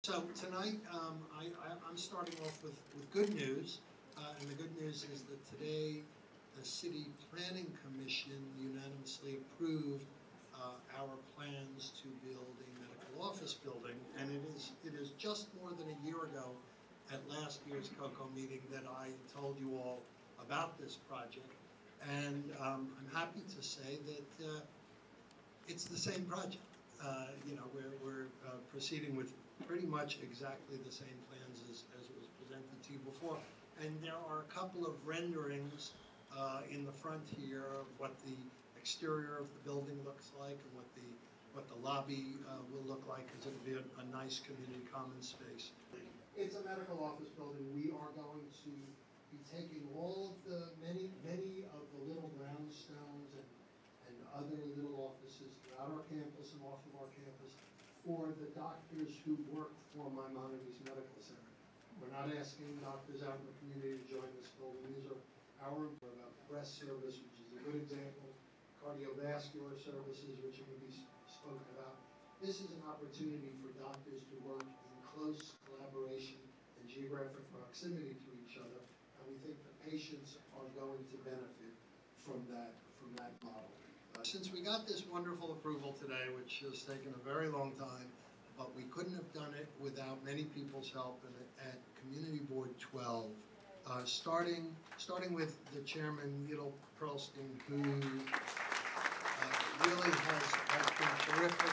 So tonight, I'm starting off with good news, and the good news is that today the City Planning Commission unanimously approved our plans to build a medical office building, and it is just more than a year ago at last year's COCO meeting that I told you all about this project, and I'm happy to say that it's the same project. We're proceeding with pretty much exactly the same plans as was presented to you before. And there are a couple of renderings in the front here of what the exterior of the building looks like and what the lobby will look like, because it'll be a nice community common space. It's a medical office building. We are going to be taking all of the many of the little brownstones and other little offices throughout our campus and off of our campus for the doctors who work for Maimonides Medical Center. We're not asking doctors out in the community to join this building. These are our breast service, which is a good example, cardiovascular services, which are going to be spoken about. This is an opportunity for doctors to work in close collaboration and geographic proximity to each other, and we think the patients are going to benefit from that model. Since we got this wonderful approval today, which has taken a very long time, but we couldn't have done it without many people's help at Community Board 12, starting with the chairman, Yidel Perlstein, who really has been terrific.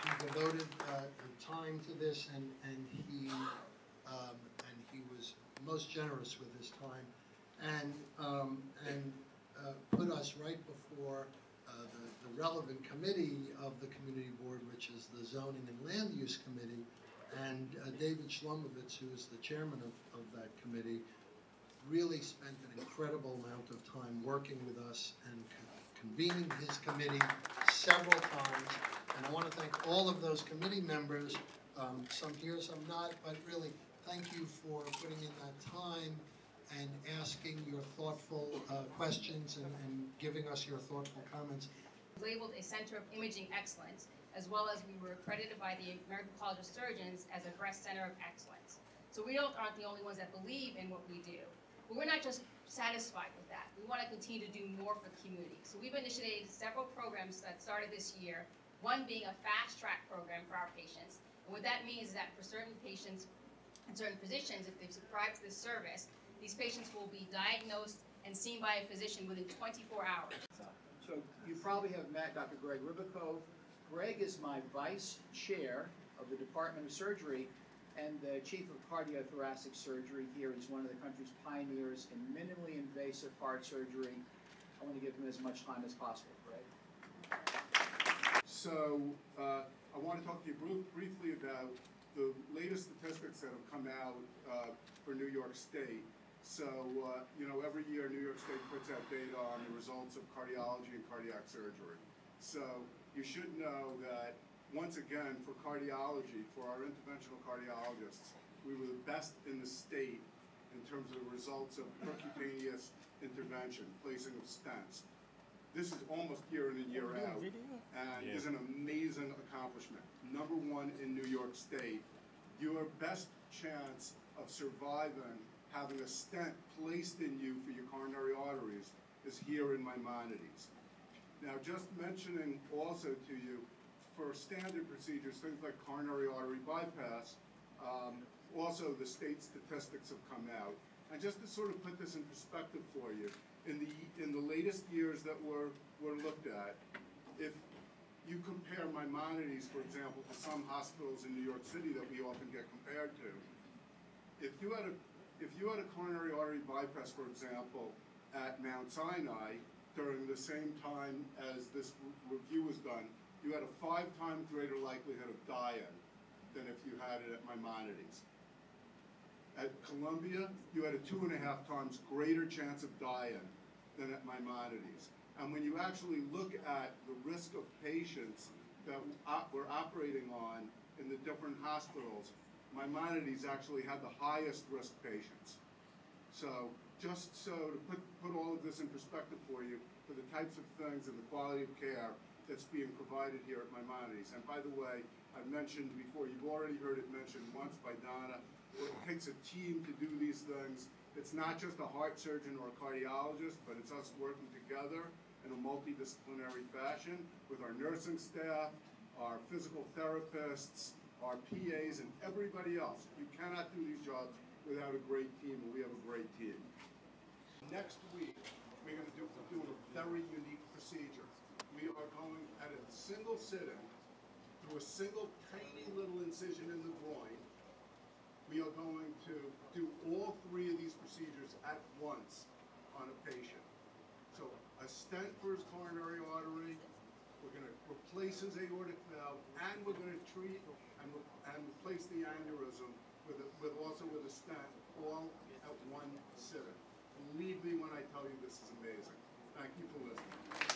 He devoted time to this, and he was most generous with his time, and put us right before the relevant committee of the community board, which is the Zoning and Land Use Committee, and David Shlomovitz, who is the chairman of that committee, really spent an incredible amount of time working with us and convening his committee several times. And I want to thank all of those committee members, some here, some not, but really thank you for putting in that time and asking your thoughtful questions and giving us your thoughtful comments. Labeled a Center of Imaging Excellence, as well as we were accredited by the American College of Surgeons as a Breast Center of Excellence. So we aren't the only ones that believe in what we do. But we're not just satisfied with that. We want to continue to do more for the community. So we've initiated several programs that started this year, one being a fast track program for our patients. And what that means is that for certain patients and certain physicians, if they've subscribed to this service, these patients will be diagnosed and seen by a physician within 24 hours. So you probably have met Dr. Greg Ribakov. Greg is my vice chair of the Department of Surgery and the chief of cardiothoracic surgery here. He's one of the country's pioneers in minimally invasive heart surgery. I want to give him as much time as possible. Greg? So I want to talk to you briefly about the latest statistics that have come out for New York State. So, every year New York State puts out data on the results of cardiology and cardiac surgery. So you should know that, once again, for cardiology, for our interventional cardiologists, we were the best in the state in terms of the results of percutaneous intervention, placing of stents. This is almost year in and year out, and is an amazing accomplishment. Number one in New York State. Your best chance of surviving having a stent placed in you for your coronary arteries is here in Maimonides. Now, just mentioning also to you, for standard procedures, things like coronary artery bypass, also the state statistics have come out. And just to sort of put this in perspective for you, in the latest years that were looked at, if you compare Maimonides, for example, to some hospitals in New York City that we often get compared to, if you had a coronary artery bypass, for example, at Mount Sinai during the same time as this review was done, you had a 5-time greater likelihood of dying than if you had it at Maimonides. At Columbia, you had a 2.5 times greater chance of dying than at Maimonides. And when you actually look at the risk of patients that we're operating on in the different hospitals, Maimonides actually had the highest risk patients. So just so to put all of this in perspective for you, for the types of things and the quality of care that's being provided here at Maimonides. And by the way, I've mentioned before, you've already heard it mentioned once by Donna, it takes a team to do these things. It's not just a heart surgeon or a cardiologist, but it's us working together in a multidisciplinary fashion with our nursing staff, our physical therapists, our PAs, and everybody else. You cannot do these jobs without a great team, and we have a great team. Next week, we're going to do a very unique procedure. We are going at a single sitting, through a single tiny little incision in the groin, we are going to do all three of these procedures at once on a patient. So a stent for his coronary artery, we're going to replace his aortic valve, and we're going to treat and replace the aneurysm with a stent, all at one sitting. Believe me when I tell you this is amazing. Thank you for listening.